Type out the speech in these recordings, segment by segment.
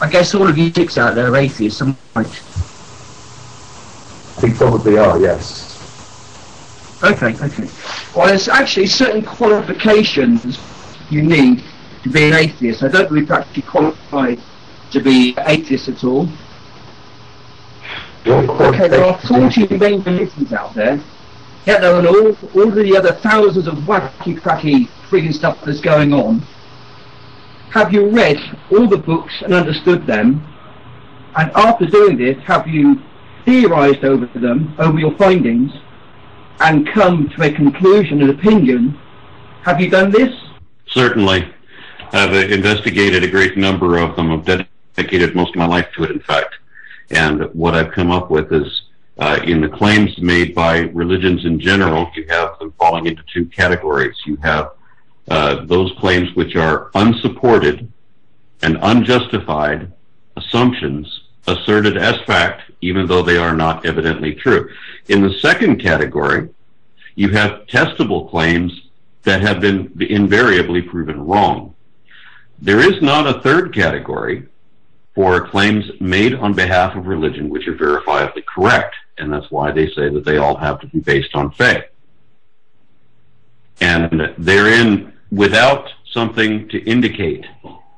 I guess all of you chicks out there are atheists, am I right? I think probably are, yes. Okay. Well, there's actually certain qualifications you need to be an atheist. I don't believe you're actually qualified to be atheist at all. Okay, there are 40 main religions out there. Yet there are all the other thousands of wacky, cracky, frigging stuff that's going on. Have you read all the books and understood them? And after doing this, have you theorized over them, over your findings, and come to a conclusion, an opinion? Have you done this? Certainly. I've investigated a great number of them. I've dedicated most of my life to it, in fact. And what I've come up with is, in the claims made by religions in general, you have them falling into two categories. You have those claims which are unsupported and unjustified assumptions asserted as fact, even though they are not evidently true. In the second category, you have testable claims that have been invariably proven wrong. There is not a third category for claims made on behalf of religion which are verifiably correct, and that's why they say that they all have to be based on faith. And therein, without something to indicate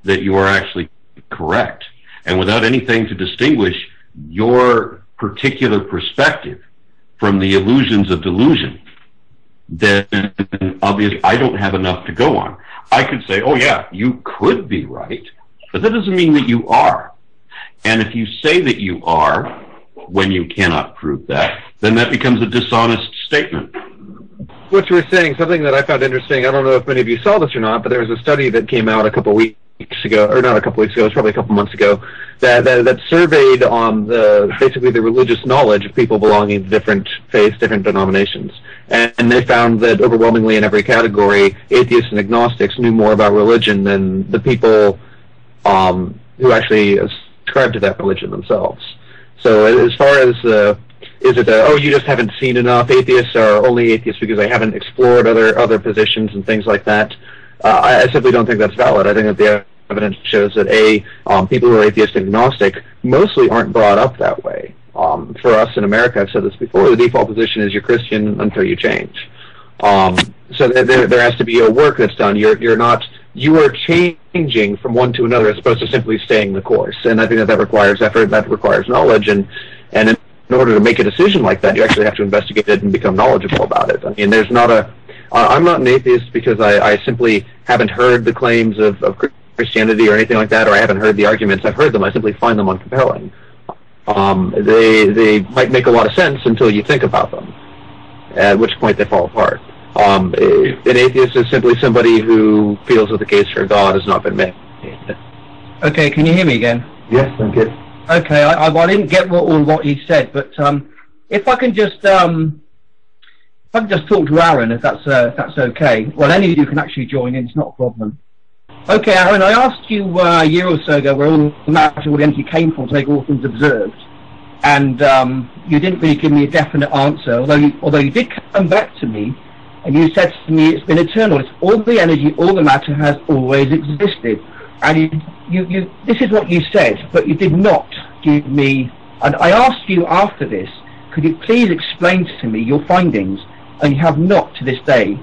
that you are actually correct, and without anything to distinguish your particular perspective from the illusions of delusion, then obviously I don't have enough to go on. I could say, oh yeah, you could be right, but that doesn't mean that you are. And if you say that you are, when you cannot prove that, then that becomes a dishonest statement. What you were saying, something that I found interesting, I don't know if many of you saw this or not, but there was a study that came out a couple weeks ago, or not a couple weeks ago, it was probably a couple months ago, that surveyed on basically the religious knowledge of people belonging to different faiths, different denominations. And they found that overwhelmingly in every category, atheists and agnostics knew more about religion than the people who actually ascribe to that religion themselves. So as far as is it oh, you just haven't seen enough, atheists are only atheists because they haven't explored other positions and things like that, I simply don't think that's valid. I think that the evidence shows that people who are atheist and agnostic mostly aren't brought up that way. For us in America, I've said this before, the default position is you're Christian until you change. So there has to be a work that's done. You are changing from one to another as opposed to simply staying the course. And I think that requires effort, that requires knowledge, and in order to make a decision like that, you actually have to investigate it and become knowledgeable about it. I mean, there's not I'm not an atheist because I simply haven't heard the claims of Christianity or anything like that, or I haven't heard the arguments. I've heard them. I simply find them uncompelling. They might make a lot of sense until you think about them, at which point they fall apart. An atheist is simply somebody who feels that the case for God has not been made. Okay, can you hear me again? Yes, thank you. Okay, I didn't get all what he said, but if I can just talk to Aaron, if that's okay. Well, any of you can actually join in; it's not a problem. Okay, Aaron, I asked you a year or so ago where all the matter, all the energy came from, to take all things observed, and you didn't really give me a definite answer. Although you did come back to me, and you said to me it's been eternal. It's all the energy, all the matter has always existed. And this is what you said, but you did not give me. And I asked you after this, could you please explain to me your findings? And you have not to this day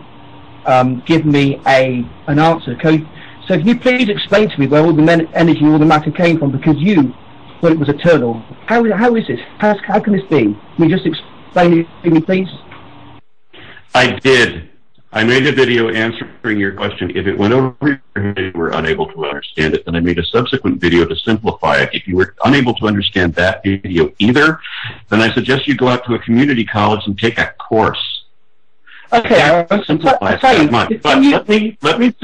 given me an answer. So can you please explain to me where all the energy, all the matter came from? Because you thought it was eternal. How is this? How can this be? Can you just explain it to me, please? I did. I made a video answering your question. If it went over your head, you were unable to understand it, then I made a subsequent video to simplify it. If you were unable to understand that video either, then I suggest you go out to a community college and take a course. Okay, simplify it that much. But let me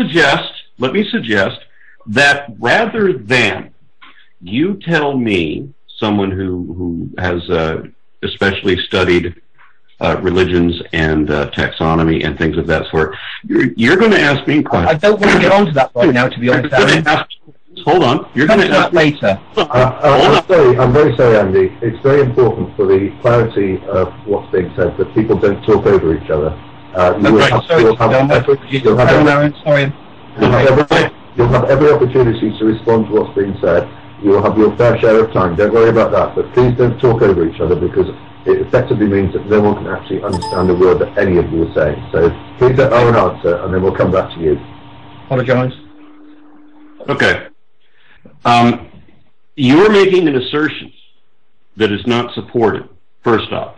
suggest that rather than you tell me, someone who has especially studied religions and taxonomy and things of that sort, you're going to ask me questions. I don't want to get onto that right now, to be honest. Hold on. You're going to ask that later. I'm very sorry, Andy. It's very important for the clarity of what's being said that people don't talk over each other. You'll have every opportunity to respond to what's being said, You will have your fair share of time. Don't worry about that. But please don't talk over each other, because it effectively means that no one can actually understand a word that any of you are saying. So please let Aaron answer, and then we'll come back to you. Apologise. Okay. You're making an assertion that is not supported, first off.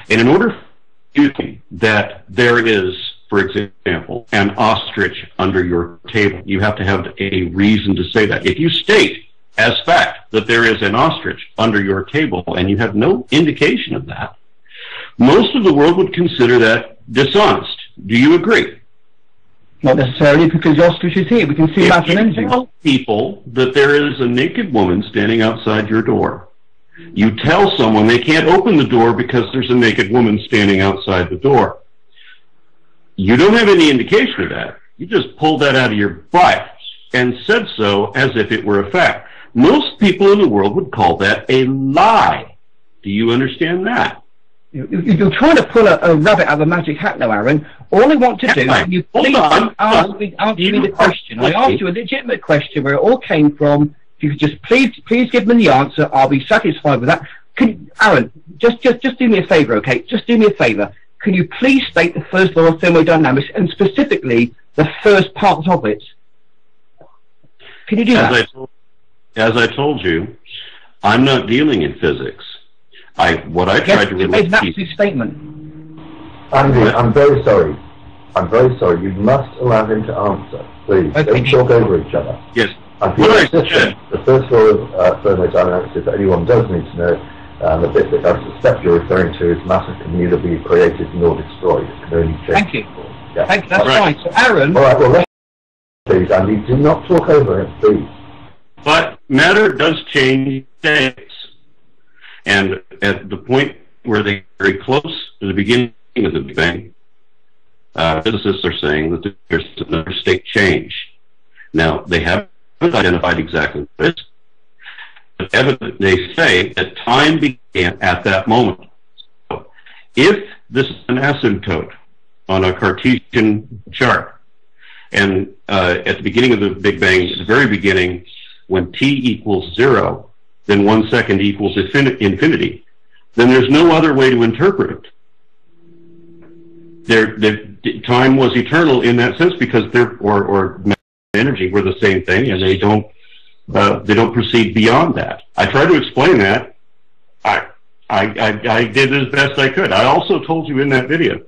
And in order for you to think that there is, for example, an ostrich under your table, you have to have a reason to say that. If you state as fact that there is an ostrich under your table and you have no indication of that, most of the world would consider that dishonest. Do you agree? Not necessarily, because the ostrich is here. We can see matter and energy. If you tell people that there is a naked woman standing outside your door, you tell someone they can't open the door because there's a naked woman standing outside the door. You don't have any indication of that. You just pulled that out of your butt and said so as if it were a fact. Most people in the world would call that a lie. Do you understand that? You're trying to pull a rabbit out of a magic hat now, Aaron. All I want to do is you please answer me the question. I asked you a legitimate question where it all came from. If you could just please give me the answer, I'll be satisfied with that. Aaron, just do me a favour, okay? Just do me a favour. Can you please state the first law of thermodynamics, and specifically the first part of it? Can you do that? As I told you, I'm not dealing in physics. What I tried to relate to an statement. Andy, I'm very sorry. I'm very sorry. You must allow him to answer, please. Okay. Don't talk over each other. Yes. The first law of thermodynamics, if anyone does need to know, the bit that I suspect you're referring to is matter can neither be created nor destroyed. It can only change. Thank you. Yeah. Thank you. That's right. So, Aaron. All right. Well, please, Andy, do not talk over him, please. But matter does change states. And at the point where they're very close to the beginning of the Big Bang, physicists are saying that there's another state change. Now, they haven't identified exactly what it is, but they say that time began at that moment. So if this is an asymptote on a Cartesian chart, and at the beginning of the Big Bang, at the very beginning, when t equals 0, then 1 second equals infinity, then there's no other way to interpret it. Time was eternal in that sense, because or energy were the same thing, and they don't proceed beyond that. I tried to explain that. I did as best I could. I also told you in that video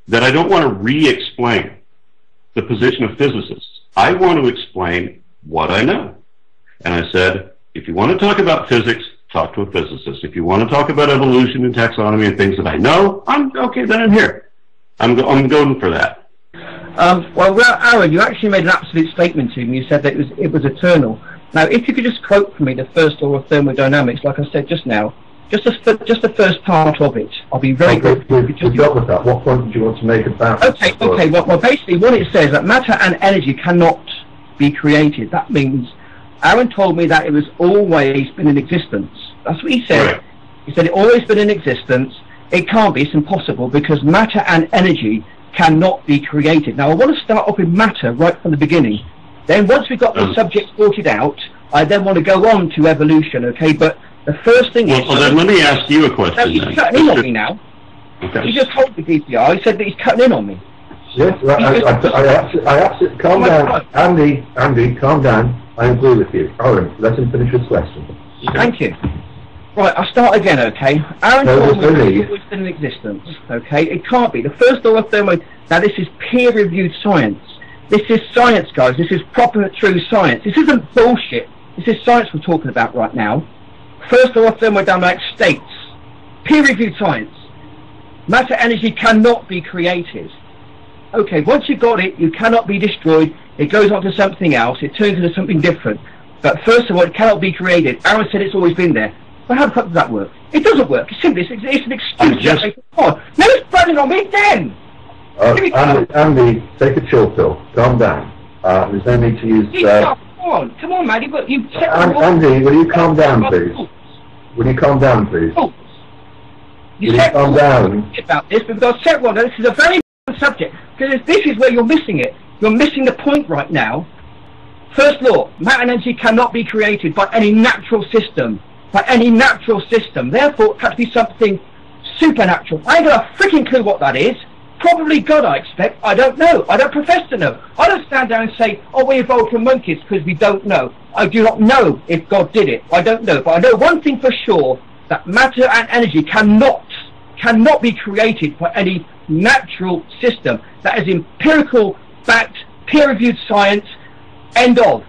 that I don't want to re-explain the position of physicists. I want to explain what I know. And I said, if you want to talk about physics, talk to a physicist. If you want to talk about evolution and taxonomy and things that I know, okay, then I'm here. I'm going for that. Well, Aaron, you actually made an absolute statement to me. You said that it was eternal. Now, if you could just quote for me the first law of thermodynamics, like I said just now, just the first part of it, I'll be very grateful. We've dealt with that. What point do you want to make about Okay. Well, basically, what it says that matter and energy cannot be created. That means Aaron told me that it was always been in existence. That's what he said. Right. He said it always been in existence. It can't be. It's impossible, because matter and energy cannot be created. Now, I want to start off with matter right from the beginning. Then, once we've got the subject sorted out, I then want to go on to evolution. Okay, but the first thing is. Well, then let me ask you a question. He's cutting in on me now. Okay. He just told the DPR. He said that he's cutting in on me. Yes, I absolutely. Calm down, Andy. Calm down. I agree with you. Aaron, let him finish his question. Thank you. Right, I'll start again, okay? Aaron told me it's always been in existence, okay? It can't be. The first law of thermodynamics, now this is peer-reviewed science. This is science, guys. This is proper, true science. This isn't bullshit. This is science we're talking about right now. First law of thermodynamics states, peer-reviewed science, matter energy cannot be created. Okay, once you've got it, you cannot be destroyed. It goes on to something else. It turns into something different. But first of all, it cannot be created. Aaron said it's always been there. But how the fuck does that work? It doesn't work. It's simply, it's an excuse. Now it's burning on me again. Andy, take a chill pill. Calm down. There's no need to use... Come on, Maddie. But you Andy, will you calm down, please? Will you calm down, please? Will you calm down? About this, because I've said one. This is a very important subject, because this is where you're missing it. You're missing the point right now. First law, matter and energy cannot be created by any natural system. By any natural system. Therefore, it has to be something supernatural. I ain't got a freaking clue what that is. Probably God, I expect. I don't know. I don't profess to know. I don't stand there and say, oh, we evolved from monkeys, because we don't know. I do not know if God did it. I don't know. But I know one thing for sure, that matter and energy cannot be created by any natural system. That is empirical, fact, peer-reviewed science. End of.